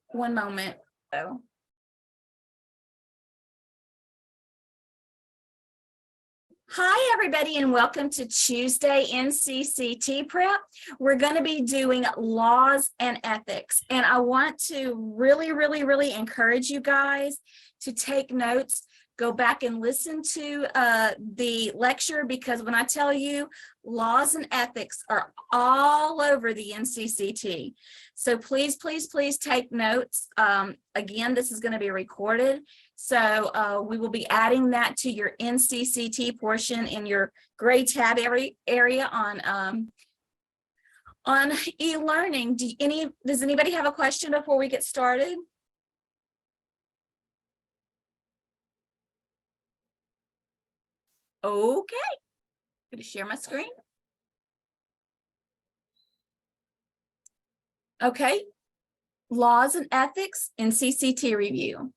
One moment, though. Hi, everybody, and welcome to Tuesday NCCT Prep. We're going to be doing laws and ethics, and I want to really encourage you guys to take notes. Go back and listen to the lecture, because when I tell you, laws and ethics are all over the NCCT. So please take notes. Again, this is going to be recorded. So we will be adding that to your NCCT portion in your grade tab area on e-learning. Does anybody have a question before we get started? Okay, I'm going to share my screen. Okay, laws and ethics in NCCT review.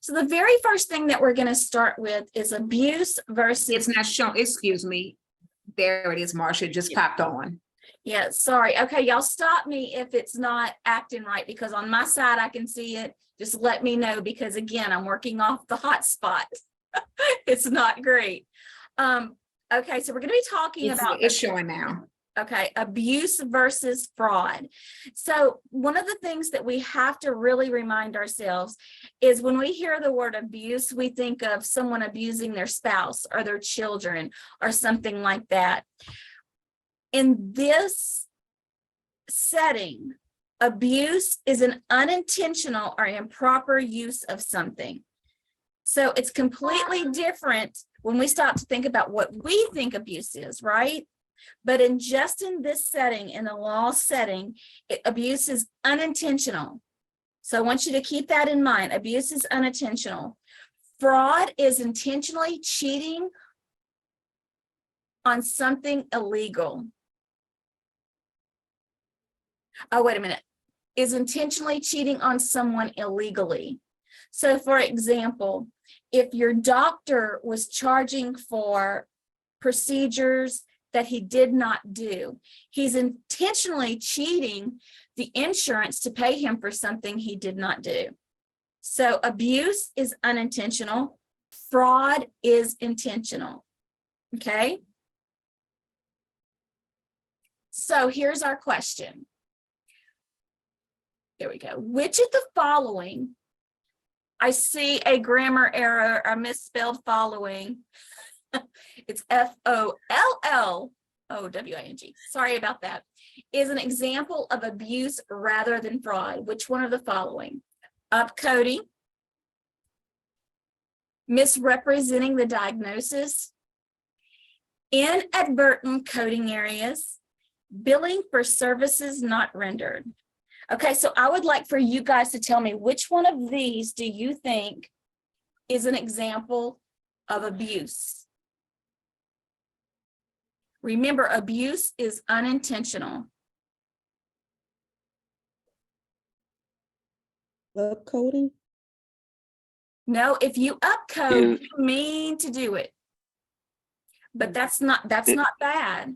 So the very first thing that we're going to start with is abuse versus. It's not shown, excuse me. There it is, Marcia, it just popped on. Yeah, sorry. Okay, y'all stop me if it's not acting right, because on my side I can see it. Just let me know, because again, I'm working off the hotspot. It's not great. Okay, so we're going to be talking about. It's showing now. Okay, abuse versus fraud. So one of the things that we have to really remind ourselves is when we hear the word abuse, we think of someone abusing their spouse or their children or something like that. In this setting, abuse is an unintentional or improper use of something. So it's completely different when we stop to think about what we think abuse is, right? But in this setting, in the law setting, abuse is unintentional. So I want you to keep that in mind. Abuse is unintentional. Fraud is intentionally cheating on something illegal. Oh, wait a minute. Is intentionally cheating on someone illegally. So for example, if your doctor was charging for procedures that he did not do, he's intentionally cheating the insurance to pay him for something he did not do. So abuse is unintentional. Fraud is intentional. Okay. So here's our question. There we go. Which of the following, I see a grammar error, a misspelled following. It's F-O-L-L-O-W-I-N-G. Sorry about that. Is an example of abuse rather than fraud. Which one of the following? Upcoding, misrepresenting the diagnosis, inadvertent coding areas, billing for services not rendered. Okay, so I would like for you guys to tell me which one of these do you think is an example of abuse? Remember, abuse is unintentional. Upcoding? No, if you upcode, you mean to do it. But that's not bad.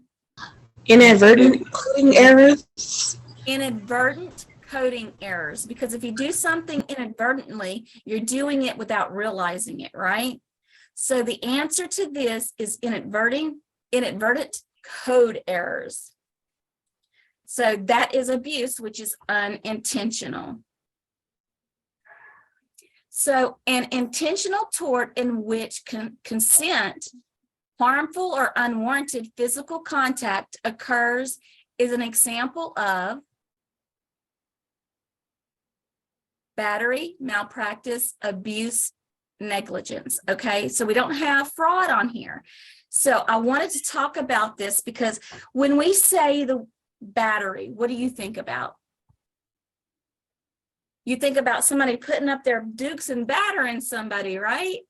Inadvertent coding errors? Inadvertent coding errors, because if you do something inadvertently, you're doing it without realizing it, right? So the answer to this is inadvertent code errors. So that is abuse, which is unintentional. So an intentional tort in which consent, harmful or unwarranted physical contact occurs is an example of battery, malpractice, abuse, negligence. Okay, so we don't have fraud on here. So I wanted to talk about this because when we say the battery, what do you think about? You think about somebody putting up their dukes and battering somebody, right?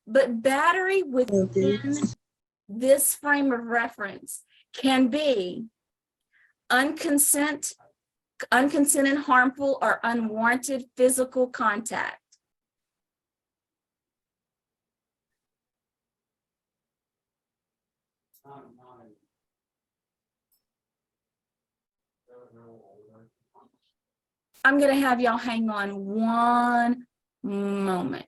But battery within this frame of reference can be unconsented, harmful, or unwarranted physical contact. I'm going to have y'all hang on one moment.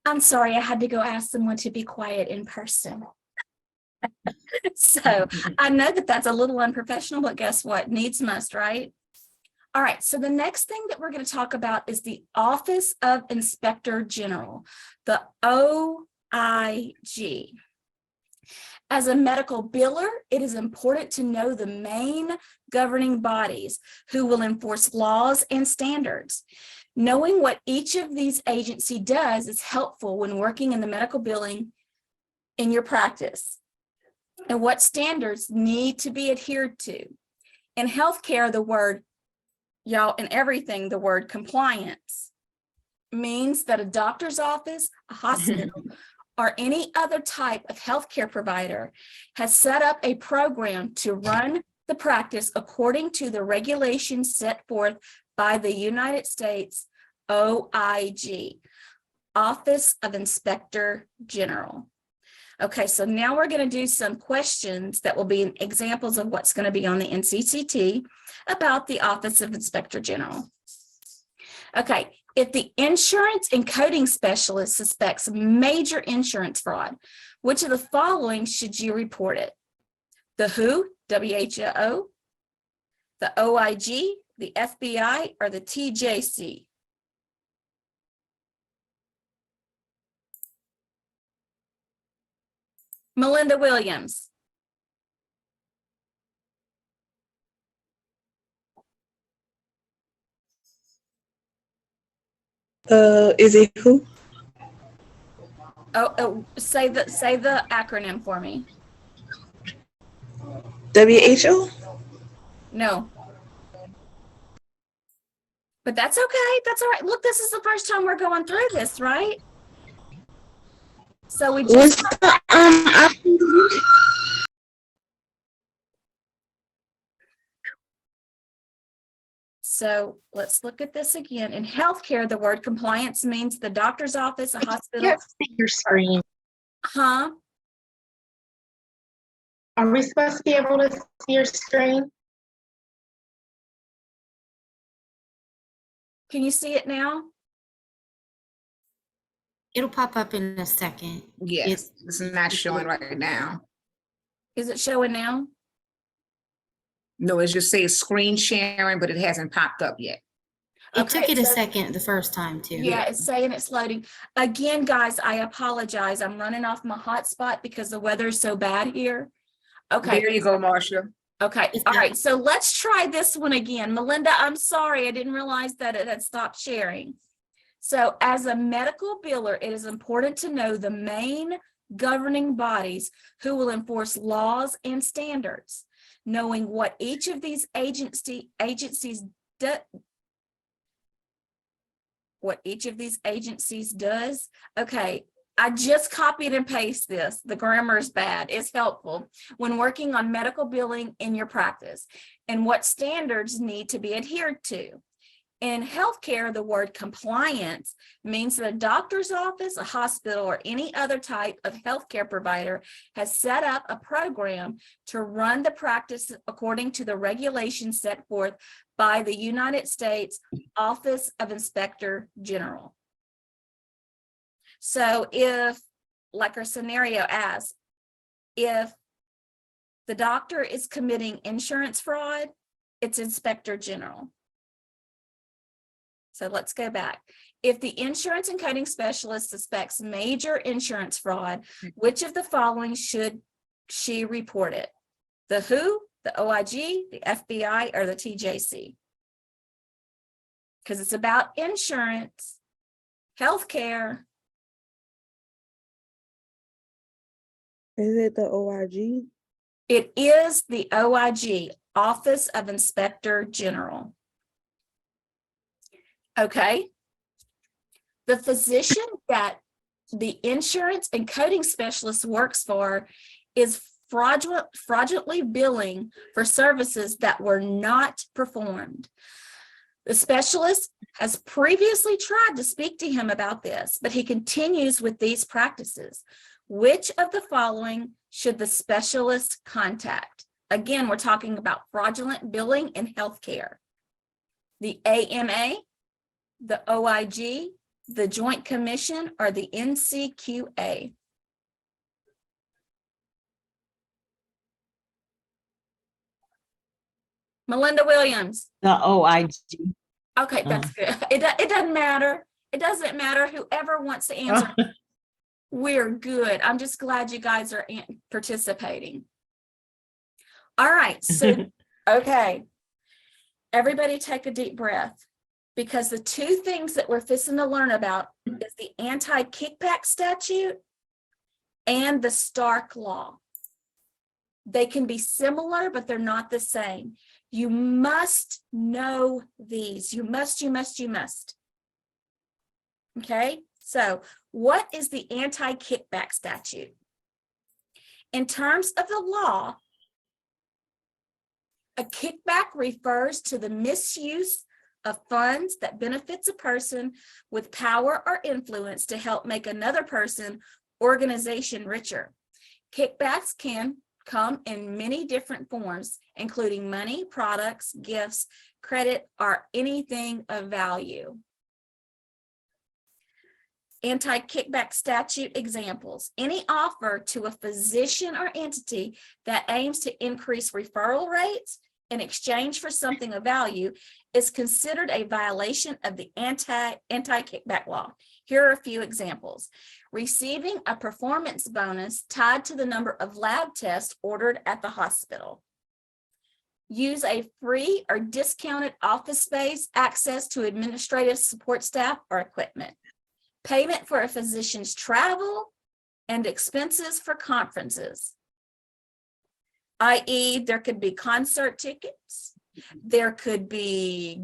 I'm sorry, I had to go ask someone to be quiet in person. So I know that that's a little unprofessional, but guess what? Needs must, right? All right, so the next thing that we're going to talk about is the Office of Inspector General, the OIG. As a medical biller, it is important to know the main governing bodies who will enforce laws and standards. Knowing what each of these agencies does is helpful when working in the medical billing in your practice, and what standards need to be adhered to. In healthcare, the word, y'all, in everything, the word compliance means that a doctor's office, a hospital, or any other type of healthcare provider has set up a program to run the practice according to the regulations set forth by the United States OIG, Office of Inspector General. Okay, so now we're going to do some questions that will be examples of what's going to be on the NCCT about the Office of Inspector General. Okay, if the insurance and coding specialist suspects major insurance fraud, which of the following should you report it? The WHO, WHO, the OIG, the FBI, or the TJC? Melinda Williams. Is it who? Say the acronym for me. WHO? No. But that's okay. That's all right. Look, this is the first time we're going through this, right? So we What's just the option? So let's look at this again. In healthcare, the word compliance means the doctor's office, a hospital. Can't see your screen. Huh? Are we supposed to be able to see your screen? Can you see it now? It'll pop up in a second. Yes, it's not showing right now. Is it showing now? No, it's just say screen sharing, but it hasn't popped up yet. It took Okay, it a so- second the first time too. Yeah, it's saying it's loading. Again, guys, I apologize. I'm running off my hotspot because the weather is so bad here. Okay. There you go, Marcia. Okay, It's all not- right, so let's try this one again. Melinda, I'm sorry, I didn't realize that it had stopped sharing. So as a medical biller, it is important to know the main governing bodies who will enforce laws and standards. Knowing what each of these agencies does. Okay, I just copied and pasted this. The grammar is bad. It's helpful when working on medical billing in your practice and what standards need to be adhered to. In healthcare, the word compliance means that a doctor's office, a hospital, or any other type of healthcare provider has set up a program to run the practice according to the regulations set forth by the United States Office of Inspector General. So if, like our scenario asks, if the doctor is committing insurance fraud, it's Inspector General. So let's go back. If the insurance and coding specialist suspects major insurance fraud, which of the following should she report it? The WHO, the OIG, the FBI, or the TJC? Because it's about insurance, healthcare. Is it the OIG? It is the OIG, Office of Inspector General. Okay. The physician that the insurance and coding specialist works for is fraudulently billing for services that were not performed. The specialist has previously tried to speak to him about this, but he continues with these practices. Which of the following should the specialist contact? Again, we're talking about fraudulent billing in healthcare. The AMA, the OIG, the Joint Commission, or the NCQA? Melinda Williams. The OIG. Okay, that's good. It doesn't matter. It doesn't matter. Whoever wants to answer, we're good. I'm just glad you guys are participating. All right, so, okay. Everybody take a deep breath, because the two things that we're fixing to learn about is the Anti-Kickback Statute and the Stark Law. They can be similar, but they're not the same. You must know these. You must. Okay, so what is the Anti-Kickback Statute? In terms of the law, a kickback refers to the misuse of funds that benefits a person with power or influence to help make another person, organization richer. Kickbacks can come in many different forms, including money, products, gifts, credit, or anything of value. Anti-Kickback Statute examples: any offer to a physician or entity that aims to increase referral rates in exchange for something of value is considered a violation of the Anti-Kickback Law. Here are a few examples. Receiving a performance bonus tied to the number of lab tests ordered at the hospital. Use a free or discounted office space, access to administrative support staff or equipment. Payment for a physician's travel and expenses for conferences, i.e., there could be concert tickets, there could be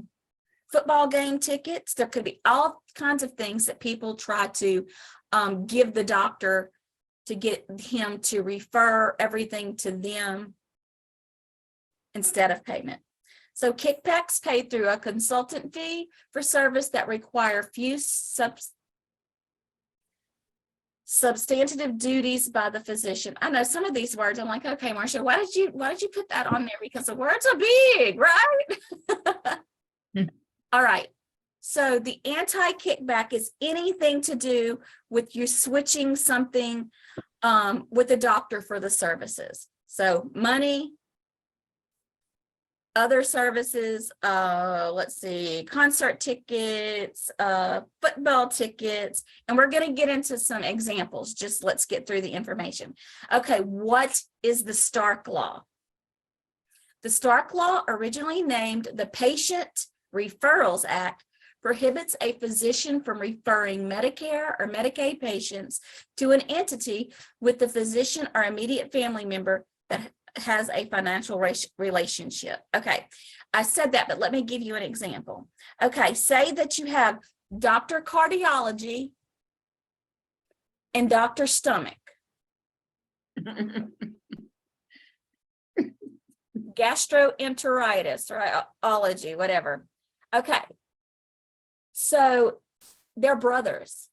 football game tickets, there could be all kinds of things that people try to give the doctor to get him to refer everything to them instead of payment. So kickbacks paid through a consultant fee for service that require few substantive duties by the physician. I know some of these words, I'm like, okay, Marcia, why did you put that on there? Because the words are big, right? All right. So the anti-kickback is anything to do with you switching something with a doctor for the services. So money, other services, let's see, concert tickets, football tickets, and we're going to get into some examples. Just let's get through the information. Okay, what is the Stark Law? The Stark Law, originally named the Patient Referrals Act, prohibits a physician from referring Medicare or Medicaid patients to an entity with the physician or immediate family member that has a financial relationship. Okay, I said that, but let me give you an example. Okay, say that you have Dr. Cardiology and Dr. Stomach. Gastroenteritis or ology, whatever. Okay, so they're brothers.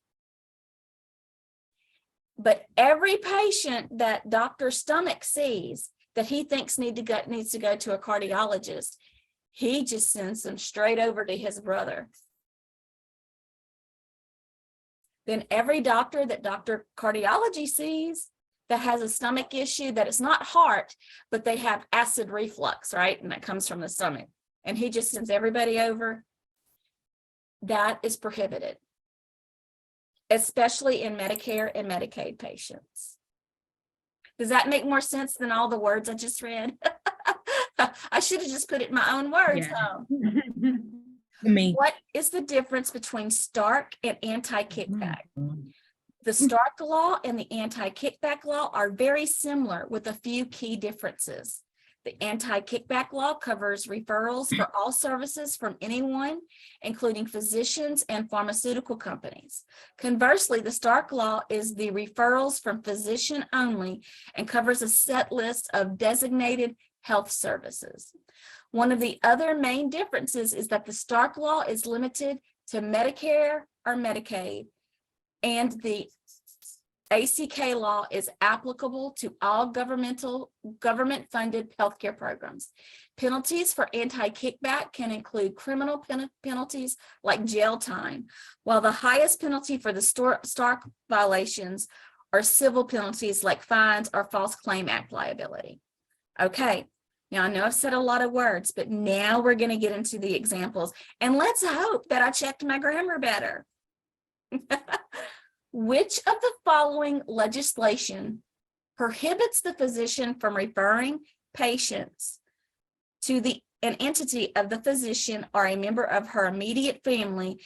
But every patient that Dr. Stomach sees that he thinks needs to go to a cardiologist, he just sends them straight over to his brother. Then every doctor that Dr. Cardiology sees that has a stomach issue, that it's not heart, but they have acid reflux, right? And that comes from the stomach. And he just sends everybody over. That is prohibited, especially in Medicare and Medicaid patients. Does that make more sense than all the words I just read? I should have just put it in my own words. Me. What is the difference between Stark and anti-kickback? The Stark Law and the Anti-Kickback Law are very similar with a few key differences. The Anti-Kickback Law covers referrals for all services from anyone, including physicians and pharmaceutical companies. Conversely, the Stark Law is the referrals from physician only and covers a set list of designated health services. One of the other main differences is that the Stark Law is limited to Medicare or Medicaid, and the ACK law is applicable to all government-funded healthcare programs. Penalties for anti-kickback can include criminal penalties like jail time, while the highest penalty for the Stark violations are civil penalties like fines or False Claim Act liability. Okay, now I know I've said a lot of words, but now we're going to get into the examples, and let's hope that I checked my grammar better. Which of the following legislation prohibits the physician from referring patients to an entity of the physician or a member of her immediate family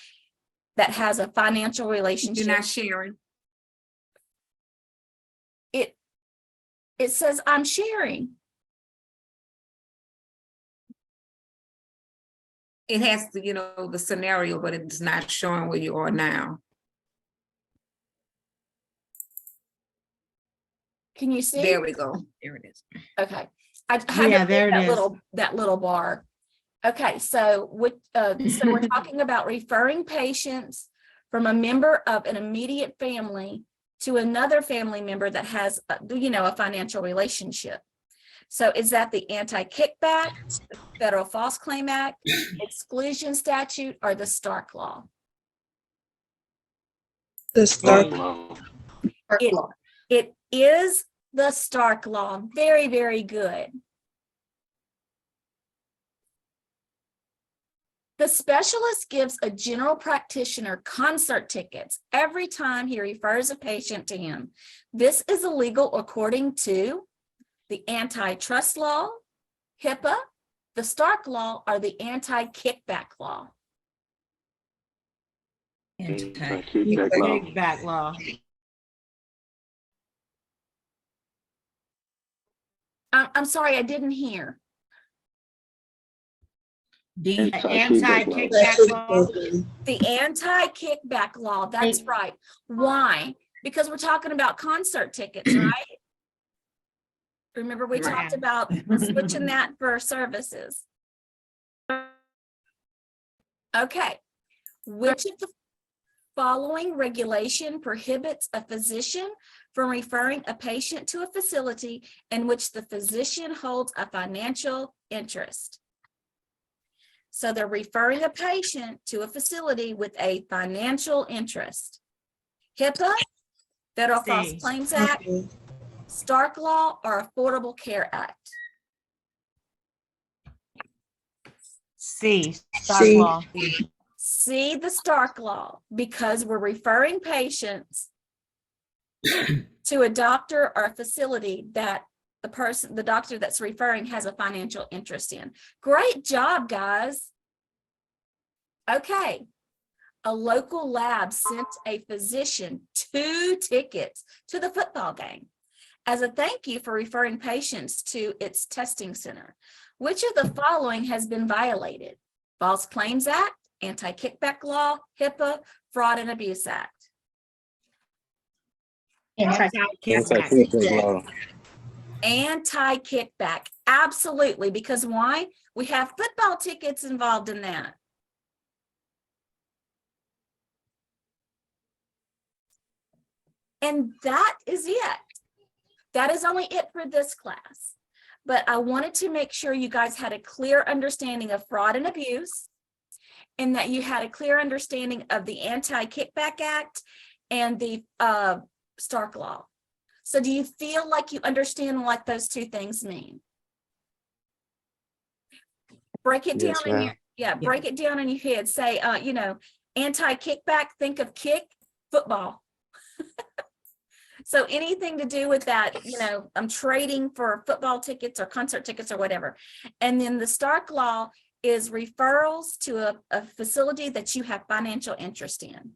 that has a financial relationship? You're not sharing. It says I'm sharing. It has the, the scenario, but it's not showing where you are now. Can you see? There we go. There it is. Okay. I had Yeah, to there pick it is. that little bar. Okay, so so we're talking about referring patients from a member of an immediate family to another family member that has a financial relationship. So is that the Anti-Kickback, Federal False Claim Act, Exclusion Statute, or the Stark Law? The Stark. It is the Stark Law. Very, very good. The specialist gives a general practitioner concert tickets every time he refers a patient to him. This is illegal according to the Antitrust Law, HIPAA, the Stark Law, or the Anti-Kickback Law. Kickback law. I'm sorry, I didn't hear. The anti-kickback law. The Anti-Kickback Law, that's right. Why? Because we're talking about concert tickets, right? Remember, we talked about switching that for services. Okay. Which of the following regulation prohibits a physician from referring a patient to a facility in which the physician holds a financial interest? So they're referring a patient to a facility with a financial interest. HIPAA, Federal False Claims Act, Stark Law, or Affordable Care Act? C, Stark C. law. C, the Stark Law, because we're referring patients to a doctor or a facility that the doctor that's referring has a financial interest in. Great job, guys. Okay. A local lab sent a physician 2 tickets to the football game as a thank you for referring patients to its testing center. Which of the following has been violated? False Claims Act, Anti-Kickback Law, HIPAA, Fraud and Abuse Act? Anti-kickback law. Anti-Kickback, absolutely, because why? We have football tickets involved in that. And that is it. That is only it for this class. But I wanted to make sure you guys had a clear understanding of fraud and abuse, and that you had a clear understanding of the Anti-Kickback Act and the Stark Law. So do you feel like you understand what those 2 things mean? Break it down in your, break it down in your head. Say, anti-kickback, think of kick, football. So anything to do with that, I'm trading for football tickets or concert tickets or whatever. And then the Stark Law is referrals to a facility that you have financial interest in.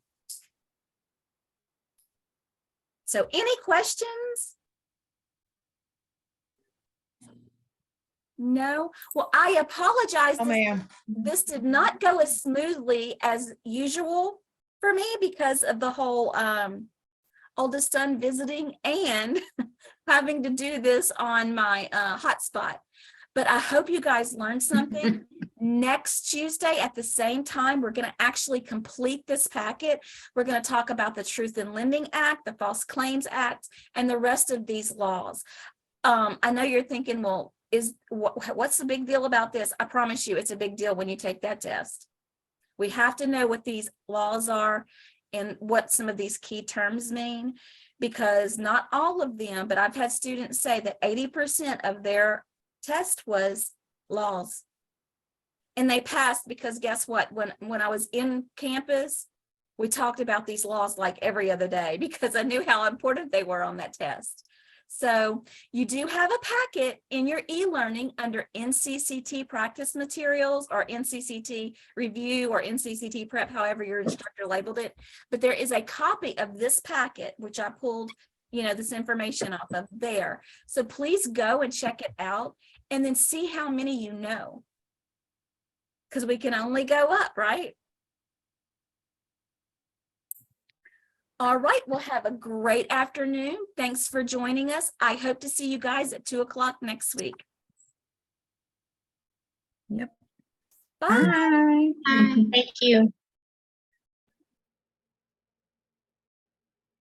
So any questions? No? Well, I apologize. Oh, ma'am. This did not go as smoothly as usual for me because of the whole oldest son visiting and having to do this on my hotspot. But I hope you guys learned something. Next Tuesday at the same time, we're going to actually complete this packet. We're going to talk about the Truth in Lending Act, the False Claims Act, and the rest of these laws. I know you're thinking, well, what's the big deal about this? I promise you it's a big deal when you take that test. We have to know what these laws are and what some of these key terms mean, because not all of them, but I've had students say that 80% of their test was laws. And they passed because guess what? When I was in campus, we talked about these laws like every other day because I knew how important they were on that test. So you do have a packet in your e-learning under NCCT practice materials or NCCT review or NCCT prep, however your instructor labeled it. But there is a copy of this packet, which I pulled, this information off of there. So please go and check it out and then see how many you know. Because we can only go up, right? All right, we'll have a great afternoon. Thanks for joining us. I hope to see you guys at 2:00 next week. Yep. Bye. Bye. Thank you.